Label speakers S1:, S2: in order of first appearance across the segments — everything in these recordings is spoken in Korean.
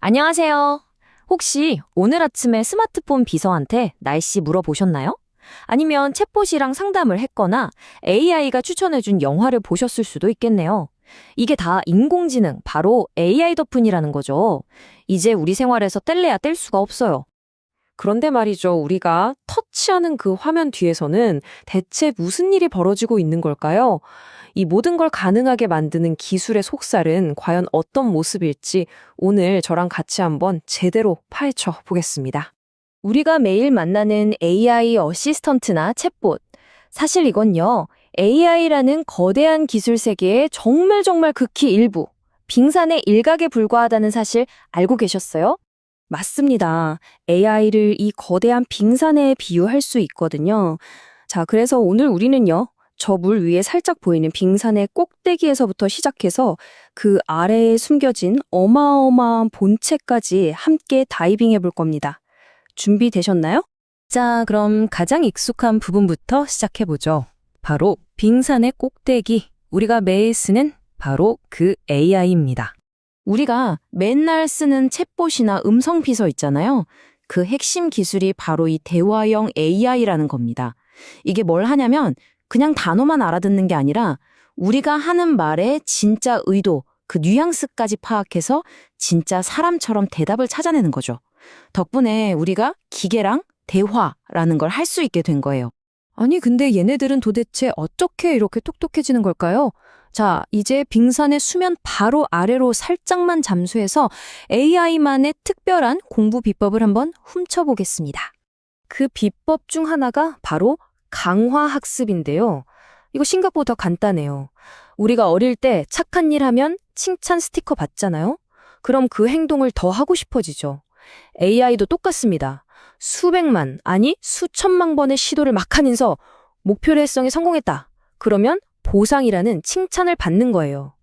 S1: 안녕하세요. 혹시 오늘 아침에 스마트폰 비서한테 날씨 물어보셨나요? 아니면 챗봇이랑 상담을 했거나 AI가 추천해준 영화를 보셨을 수도 있겠네요. 이게 다 인공지능, 바로 AI 덕분이라는 거죠. 이제 우리 생활에서 뗄래야 뗄 수가 없어요.
S2: 그런데 말이죠. 우리가 터치하는 그 화면 뒤에서는 대체 무슨 일이 벌어지고 있는 걸까요? 이 모든 걸 가능하게 만드는 기술의 속살은 과연 어떤 모습일지 오늘 저랑 같이 한번 제대로 파헤쳐 보겠습니다.
S1: 우리가 매일 만나는 AI 어시스턴트나 챗봇. 사실 이건요, AI라는 거대한 기술 세계의 정말 극히 일부, 빙산의 일각에 불과하다는 사실 알고 계셨어요? 맞습니다. AI를 이 거대한 빙산에 비유할 수 있거든요. 자, 그래서 오늘 우리는요, 저 물 위에 살짝 보이는 빙산의 꼭대기에서부터 시작해서 그 아래에 숨겨진 어마어마한 본체까지 함께 다이빙 해볼 겁니다. 준비되셨나요? 자, 그럼 가장 익숙한 부분부터 시작해보죠. 바로 빙산의 꼭대기, 우리가 매일 쓰는 바로 그 AI입니다. 우리가 맨날 쓰는 챗봇이나 음성 비서 있잖아요. 그 핵심 기술이 바로 이 대화형 AI라는 겁니다. 이게 뭘 하냐면 그냥 단어만 알아듣는 게 아니라 우리가 하는 말의 진짜 의도, 그 뉘앙스까지 파악해서 진짜 사람처럼 대답을 찾아내는 거죠. 덕분에 우리가 기계랑 대화라는 걸 할 수 있게 된 거예요. 아니, 근데 얘네들은 도대체 어떻게 이렇게 똑똑해지는 걸까요? 자, 이제 빙산의 수면 바로 아래로 살짝만 잠수해서 AI만의 특별한 공부 비법을 한번 훔쳐보겠습니다. 그 비법 중 하나가 바로 강화학습인데요. 이거 생각보다 간단해요. 우리가 어릴 때 착한 일 하면 칭찬 스티커 받잖아요? 그럼 그 행동을 더 하고 싶어지죠. AI도 똑같습니다. 수백만, 아니 수천만 번의 시도를 막 하면서 목표 달성에 성공했다. 그러면 보상이라는 칭찬을 받는 거예요.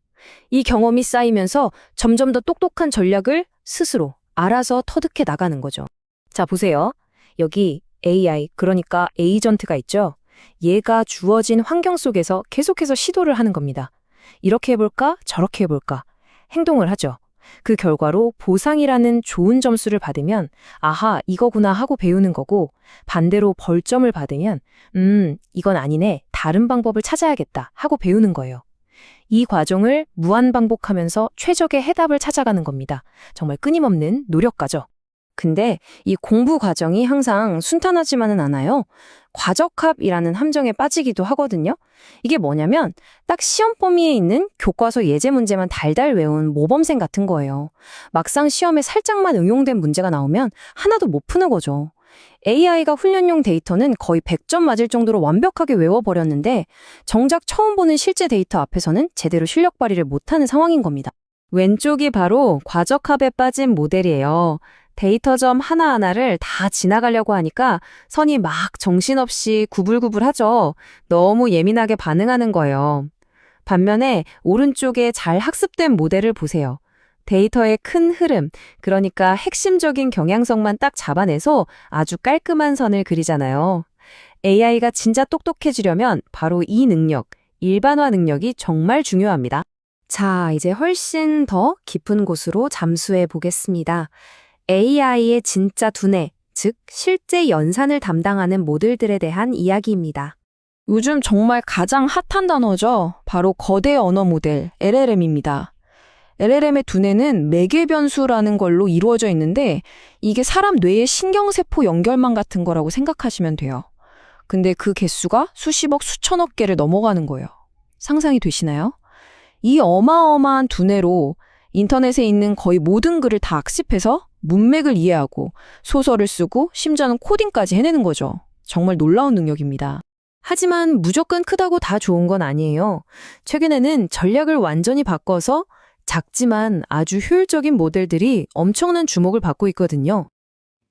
S1: 이 경험이 쌓이면서 점점 더 똑똑한 전략을 스스로 알아서 터득해 나가는 거죠. 자, 보세요. 여기 AI, 그러니까 에이전트가 있죠. 얘가 주어진 환경 속에서 계속해서 시도를 하는 겁니다. 이렇게 해볼까? 저렇게 해볼까? 행동을 하죠. 그 결과로 보상이라는 좋은 점수를 받으면 아하, 이거구나 하고 배우는 거고, 반대로 벌점을 받으면 이건 아니네, 다른 방법을 찾아야겠다 하고 배우는 거예요. 이 과정을 무한반복하면서 최적의 해답을 찾아가는 겁니다. 정말 끊임없는 노력가죠. 근데 이 공부 과정이 항상 순탄하지만은 않아요. 과적합이라는 함정에 빠지기도 하거든요. 이게 뭐냐면 딱 시험 범위에 있는 교과서 예제 문제만 달달 외운 모범생 같은 거예요. 막상 시험에 살짝만 응용된 문제가 나오면 하나도 못 푸는 거죠. AI가 훈련용 데이터는 거의 100점 맞을 정도로 완벽하게 외워버렸는데 정작 처음 보는 실제 데이터 앞에서는 제대로 실력 발휘를 못하는 상황인 겁니다. 왼쪽이 바로 과적합에 빠진 모델이에요. 데이터점 하나하나를 다 지나가려고 하니까 선이 막 정신없이 구불구불하죠. 너무 예민하게 반응하는 거예요. 반면에 오른쪽에 잘 학습된 모델을 보세요. 데이터의 큰 흐름, 그러니까 핵심적인 경향성만 딱 잡아내서 아주 깔끔한 선을 그리잖아요. AI가 진짜 똑똑해지려면 바로 이 능력, 일반화 능력이 정말 중요합니다. 자, 이제 훨씬 더 깊은 곳으로 잠수해 보겠습니다. AI의 진짜 두뇌, 즉 실제 연산을 담당하는 모듈들에 대한 이야기입니다. 요즘 정말 가장 핫한 단어죠. 바로 거대 언어 모델, LLM입니다. LLM의 두뇌는 매개 변수라는 걸로 이루어져 있는데 이게 사람 뇌의 신경세포 연결망 같은 거라고 생각하시면 돼요. 근데 그 개수가 수십억, 수천억 개를 넘어가는 거예요. 상상이 되시나요? 이 어마어마한 두뇌로 인터넷에 있는 거의 모든 글을 다 학습해서 문맥을 이해하고 소설을 쓰고 심지어는 코딩까지 해내는 거죠. 정말 놀라운 능력입니다. 하지만 무조건 크다고 다 좋은 건 아니에요. 최근에는 전략을 완전히 바꿔서 작지만 아주 효율적인 모델들이 엄청난 주목을 받고 있거든요.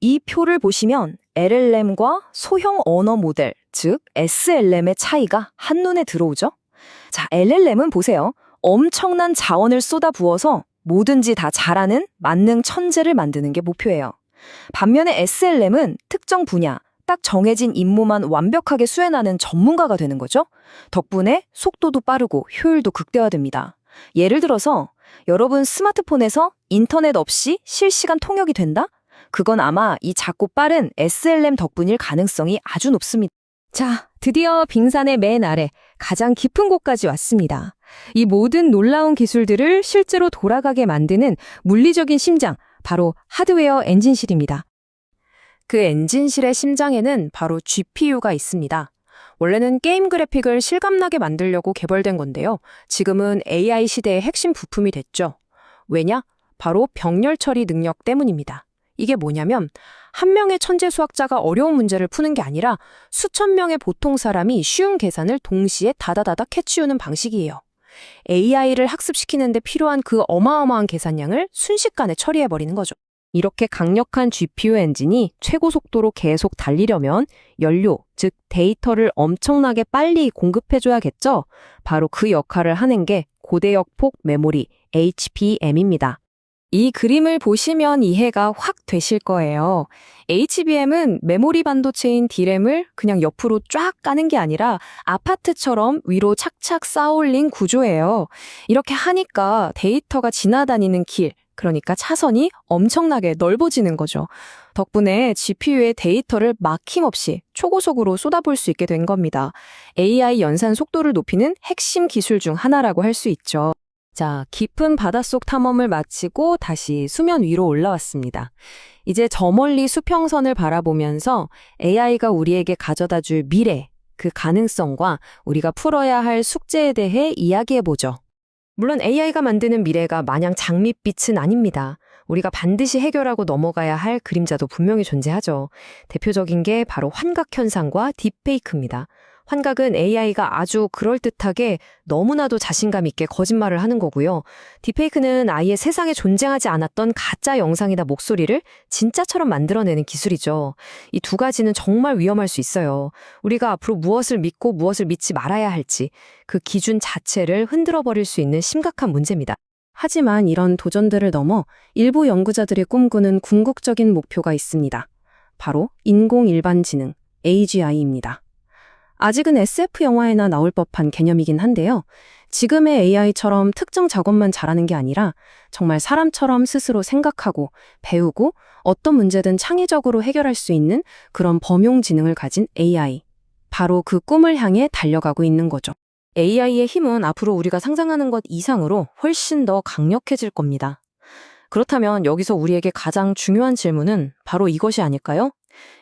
S1: 이 표를 보시면 LLM과 소형 언어 모델, 즉 SLM의 차이가 한눈에 들어오죠? 자, LLM은 보세요. 엄청난 자원을 쏟아부어서 뭐든지 다 잘하는 만능 천재를 만드는 게 목표예요. 반면에 SLM은 특정 분야, 딱 정해진 임무만 완벽하게 수행하는 전문가가 되는 거죠. 덕분에 속도도 빠르고 효율도 극대화됩니다. 예를 들어서 여러분 스마트폰에서 인터넷 없이 실시간 통역이 된다? 그건 아마 이 작고 빠른 SLM 덕분일 가능성이 아주 높습니다. 자, 드디어 빙산의 맨 아래 가장 깊은 곳까지 왔습니다. 이 모든 놀라운 기술들을 실제로 돌아가게 만드는 물리적인 심장, 바로 하드웨어 엔진실입니다. 그 엔진실의 심장에는 바로 GPU가 있습니다. 원래는 게임 그래픽을 실감나게 만들려고 개발된 건데요. 지금은 AI 시대의 핵심 부품이 됐죠. 왜냐? 바로 병렬 처리 능력 때문입니다. 이게 뭐냐면 한 명의 천재 수학자가 어려운 문제를 푸는 게 아니라 수천 명의 보통 사람이 쉬운 계산을 동시에 다다다닥 해치우는 방식이에요. AI를 학습시키는 데 필요한 그 어마어마한 계산량을 순식간에 처리해버리는 거죠. 이렇게 강력한 GPU 엔진이 최고 속도로 계속 달리려면 연료, 즉 데이터를 엄청나게 빨리 공급해줘야겠죠? 바로 그 역할을 하는 게 고대역폭 메모리 HBM입니다. 이 그림을 보시면 이해가 확 되실 거예요. HBM은 메모리 반도체인 D램을 그냥 옆으로 쫙 까는 게 아니라 아파트처럼 위로 착착 쌓아올린 구조예요. 이렇게 하니까 데이터가 지나다니는 길, 그러니까 차선이 엄청나게 넓어지는 거죠. 덕분에 GPU의 데이터를 막힘없이 초고속으로 쏟아볼 수 있게 된 겁니다. AI 연산 속도를 높이는 핵심 기술 중 하나라고 할 수 있죠. 자, 깊은 바닷속 탐험을 마치고 다시 수면 위로 올라왔습니다. 이제 저 멀리 수평선을 바라보면서 AI가 우리에게 가져다 줄 미래, 그 가능성과 우리가 풀어야 할 숙제에 대해 이야기해보죠. 물론 AI가 만드는 미래가 마냥 장밋빛은 아닙니다. 우리가 반드시 해결하고 넘어가야 할 그림자도 분명히 존재하죠. 대표적인 게 바로 환각 현상과 딥페이크입니다. 환각은 AI가 아주 그럴듯하게 너무나도 자신감 있게 거짓말을 하는 거고요. 딥페이크는 아예 세상에 존재하지 않았던 가짜 영상이나 목소리를 진짜처럼 만들어내는 기술이죠. 이 두 가지는 정말 위험할 수 있어요. 우리가 앞으로 무엇을 믿고 무엇을 믿지 말아야 할지 그 기준 자체를 흔들어버릴 수 있는 심각한 문제입니다. 하지만 이런 도전들을 넘어 일부 연구자들이 꿈꾸는 궁극적인 목표가 있습니다. 바로 인공일반지능, AGI입니다. 아직은 SF 영화에나 나올 법한 개념이긴 한데요. 지금의 AI처럼 특정 작업만 잘하는 게 아니라 정말 사람처럼 스스로 생각하고 배우고 어떤 문제든 창의적으로 해결할 수 있는 그런 범용 지능을 가진 AI. 바로 그 꿈을 향해 달려가고 있는 거죠. AI의 힘은 앞으로 우리가 상상하는 것 이상으로 훨씬 더 강력해질 겁니다. 그렇다면 여기서 우리에게 가장 중요한 질문은 바로 이것이 아닐까요?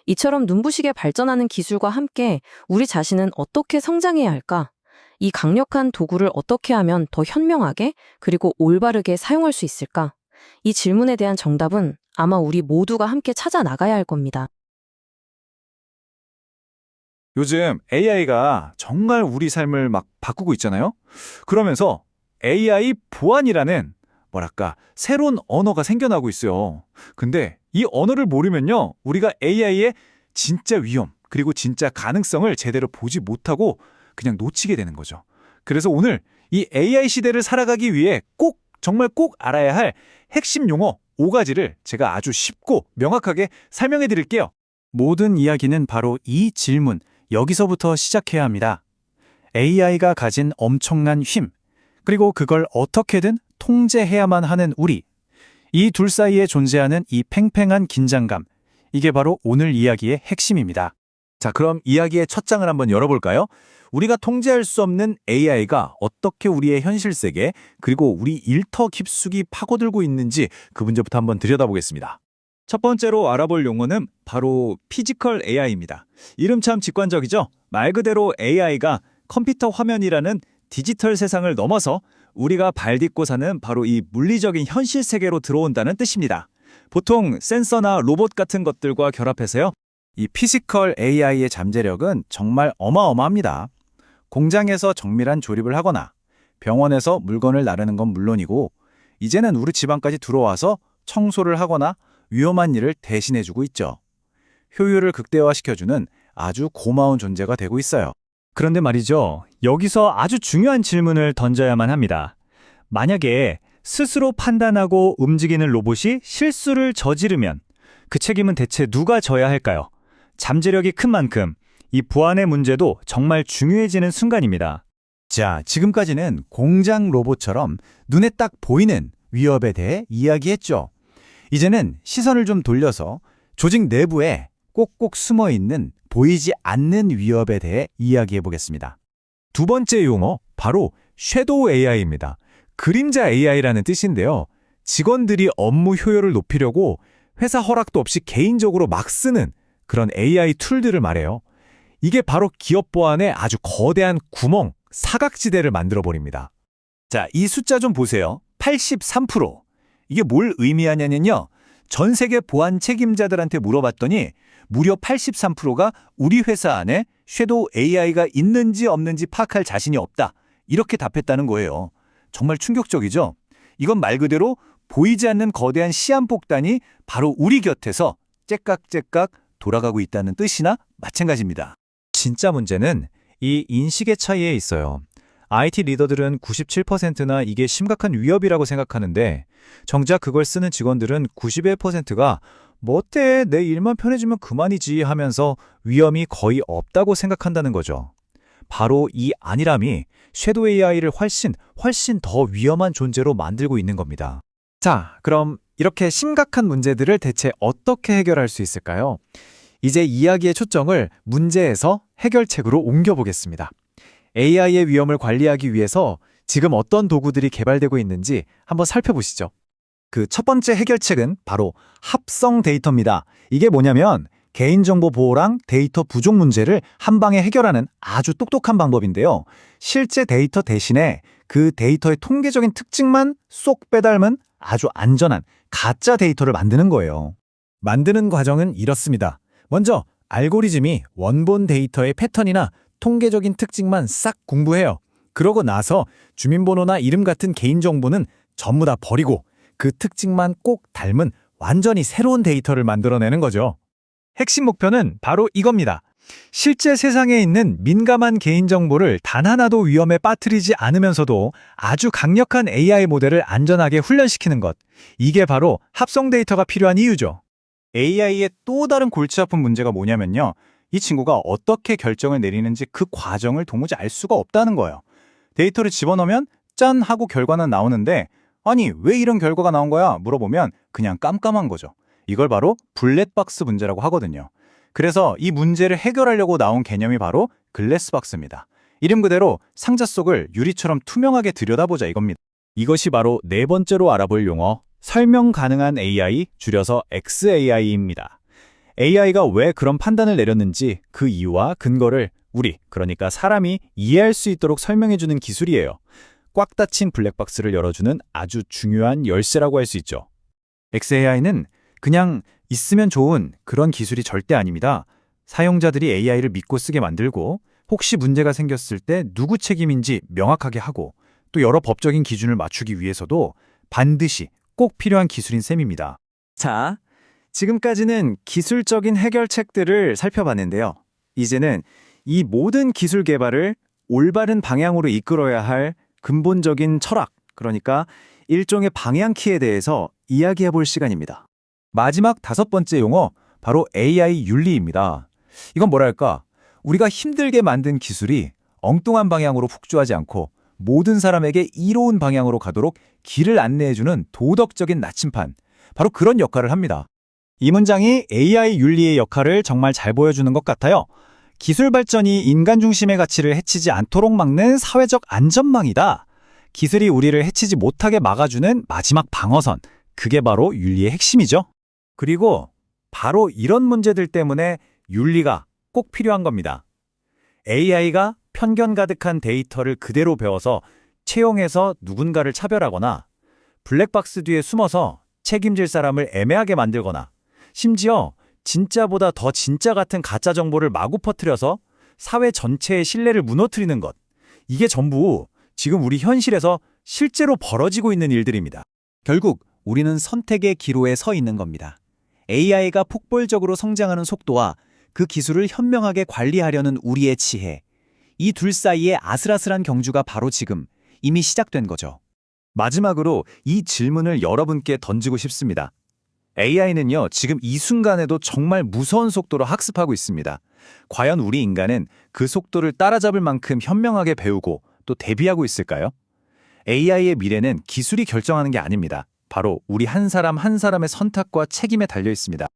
S1: 이처럼 눈부시게 발전하는 기술과 함께 우리 자신은 어떻게 성장해야 할까? 이 강력한 도구를 어떻게 하면 더 현명하게 그리고 올바르게 사용할 수 있을까? 이 질문에 대한 정답은 아마 우리 모두가 함께 찾아 나가야 할 겁니다.
S3: 요즘 AI가 정말 우리 삶을 막 바꾸고 있잖아요? 그러면서 AI 보안이라는 새로운 언어가 생겨나고 있어요. 근데 이 언어를 모르면요, 우리가 AI의 진짜 위험, 그리고 진짜 가능성을 제대로 보지 못하고 그냥 놓치게 되는 거죠. 그래서 오늘 이 AI 시대를 살아가기 위해 정말 꼭 알아야 할 핵심 용어 5가지를 제가 아주 쉽고 명확하게 설명해 드릴게요.
S4: 모든 이야기는 바로 이 질문, 여기서부터 시작해야 합니다. AI가 가진 엄청난 힘, 그리고 그걸 어떻게든 통제해야만 하는 우리. 이 둘 사이에 존재하는 이 팽팽한 긴장감, 이게 바로 오늘 이야기의 핵심입니다.
S3: 자, 그럼 이야기의 첫 장을 한번 열어볼까요? 우리가 통제할 수 없는 AI가 어떻게 우리의 현실 세계, 그리고 우리 일터 깊숙이 파고들고 있는지 그 문제부터 한번 들여다보겠습니다. 첫 번째로 알아볼 용어는 바로 피지컬 AI입니다. 이름 참 직관적이죠? 말 그대로 AI가 컴퓨터 화면이라는 디지털 세상을 넘어서 우리가 발 딛고 사는 바로 이 물리적인 현실 세계로 들어온다는 뜻입니다. 보통 센서나 로봇 같은 것들과 결합해서요. 이 피지컬 AI의 잠재력은 정말 어마어마합니다. 공장에서 정밀한 조립을 하거나 병원에서 물건을 나르는 건 물론이고 이제는 우리 집안까지 들어와서 청소를 하거나 위험한 일을 대신해주고 있죠. 효율을 극대화시켜주는 아주 고마운 존재가 되고 있어요.
S4: 그런데 말이죠, 여기서 아주 중요한 질문을 던져야만 합니다. 만약에 스스로 판단하고 움직이는 로봇이 실수를 저지르면 그 책임은 대체 누가 져야 할까요? 잠재력이 큰 만큼 이 보안의 문제도 정말 중요해지는 순간입니다. 자, 지금까지는 공장 로봇처럼 눈에 딱 보이는 위협에 대해 이야기했죠. 이제는 시선을 좀 돌려서 조직 내부에 꼭꼭 숨어 있는 보이지 않는 위협에 대해 이야기해 보겠습니다.
S3: 두 번째 용어, 바로 섀도우 AI입니다. 그림자 AI라는 뜻인데요. 직원들이 업무 효율을 높이려고 회사 허락도 없이 개인적으로 막 쓰는 그런 AI 툴들을 말해요. 이게 바로 기업 보안에 아주 거대한 구멍, 사각지대를 만들어버립니다.
S4: 자, 이 숫자 좀 보세요. 83%. 이게 뭘 의미하냐면요. 전 세계 보안 책임자들한테 물어봤더니 무려 83%가 우리 회사 안에 섀도우 AI가 있는지 없는지 파악할 자신이 없다. 이렇게 답했다는 거예요. 정말 충격적이죠? 이건 말 그대로 보이지 않는 거대한 시한폭탄이 바로 우리 곁에서 째깍째깍 돌아가고 있다는 뜻이나 마찬가지입니다.
S3: 진짜 문제는 이 인식의 차이에 있어요. IT 리더들은 97%나 이게 심각한 위협이라고 생각하는데 정작 그걸 쓰는 직원들은 91%가 뭐 어때? 내 일만 편해지면 그만이지 하면서 위험이 거의 없다고 생각한다는 거죠. 바로 이 안일함이 섀도우 AI를 훨씬 더 위험한 존재로 만들고 있는 겁니다.
S4: 자, 그럼 이렇게 심각한 문제들을 대체 어떻게 해결할 수 있을까요? 이제 이야기의 초점을 문제에서 해결책으로 옮겨보겠습니다. AI의 위험을 관리하기 위해서 지금 어떤 도구들이 개발되고 있는지 한번 살펴보시죠. 그 첫 번째 해결책은 바로 합성 데이터입니다. 이게 뭐냐면 개인정보 보호랑 데이터 부족 문제를 한 방에 해결하는 아주 똑똑한 방법인데요. 실제 데이터 대신에 그 데이터의 통계적인 특징만 쏙 빼닮은 아주 안전한 가짜 데이터를 만드는 거예요. 만드는 과정은 이렇습니다. 먼저 알고리즘이 원본 데이터의 패턴이나 통계적인 특징만 싹 공부해요. 그러고 나서 주민번호나 이름 같은 개인정보는 전부 다 버리고 그 특징만 꼭 닮은 완전히 새로운 데이터를 만들어내는 거죠. 핵심 목표는 바로 이겁니다. 실제 세상에 있는 민감한 개인정보를 단 하나도 위험에 빠뜨리지 않으면서도 아주 강력한 AI 모델을 안전하게 훈련시키는 것. 이게 바로 합성 데이터가 필요한 이유죠. AI의 또 다른 골치 아픈 문제가 뭐냐면요. 이 친구가 어떻게 결정을 내리는지 그 과정을 도무지 알 수가 없다는 거예요. 데이터를 집어넣으면 짠 하고 결과는 나오는데 아니 왜 이런 결과가 나온 거야? 물어보면 그냥 깜깜한 거죠. 이걸 바로 블랙박스 문제라고 하거든요. 그래서 이 문제를 해결하려고 나온 개념이 바로 글래스박스입니다. 이름 그대로 상자 속을 유리처럼 투명하게 들여다보자 이겁니다. 이것이 바로 네 번째로 알아볼 용어, 설명 가능한 AI, 줄여서 XAI입니다. AI가 왜 그런 판단을 내렸는지 그 이유와 근거를 우리, 그러니까 사람이 이해할 수 있도록 설명해주는 기술이에요. 꽉 닫힌 블랙박스를 열어주는 아주 중요한 열쇠라고 할 수 있죠. XAI는 그냥 있으면 좋은 그런 기술이 절대 아닙니다. 사용자들이 AI를 믿고 쓰게 만들고 혹시 문제가 생겼을 때 누구 책임인지 명확하게 하고 또 여러 법적인 기준을 맞추기 위해서도 반드시 꼭 필요한 기술인 셈입니다. 자, 지금까지는 기술적인 해결책들을 살펴봤는데요. 이제는 이 모든 기술 개발을 올바른 방향으로 이끌어야 할 근본적인 철학, 그러니까 일종의 방향키에 대해서 이야기해 볼 시간입니다. 마지막 다섯 번째 용어, 바로 AI 윤리입니다. 이건 뭐랄까, 우리가 힘들게 만든 기술이 엉뚱한 방향으로 폭주하지 않고 모든 사람에게 이로운 방향으로 가도록 길을 안내해주는 도덕적인 나침판, 바로 그런 역할을 합니다. 이 문장이 AI 윤리의 역할을 정말 잘 보여주는 것 같아요. 기술 발전이 인간 중심의 가치를 해치지 않도록 막는 사회적 안전망이다. 기술이 우리를 해치지 못하게 막아주는 마지막 방어선, 그게 바로 윤리의 핵심이죠. 그리고 바로 이런 문제들 때문에 윤리가 꼭 필요한 겁니다. AI가 편견 가득한 데이터를 그대로 배워서 채용해서 누군가를 차별하거나 블랙박스 뒤에 숨어서 책임질 사람을 애매하게 만들거나 심지어 진짜보다 더 진짜 같은 가짜 정보를 마구 퍼뜨려서 사회 전체의 신뢰를 무너뜨리는 것. 이게 전부 지금 우리 현실에서 실제로 벌어지고 있는 일들입니다. 결국 우리는 선택의 기로에 서 있는 겁니다. AI가 폭발적으로 성장하는 속도와 그 기술을 현명하게 관리하려는 우리의 지혜. 이 둘 사이의 아슬아슬한 경주가 바로 지금 이미 시작된 거죠. 마지막으로 이 질문을 여러분께 던지고 싶습니다. AI는요, 지금 이 순간에도 정말 무서운 속도로 학습하고 있습니다. 과연 우리 인간은 그 속도를 따라잡을 만큼 현명하게 배우고
S3: 또 대비하고 있을까요? AI의 미래는 기술이 결정하는 게 아닙니다. 바로 우리 한 사람 한 사람의 선택과 책임에 달려 있습니다.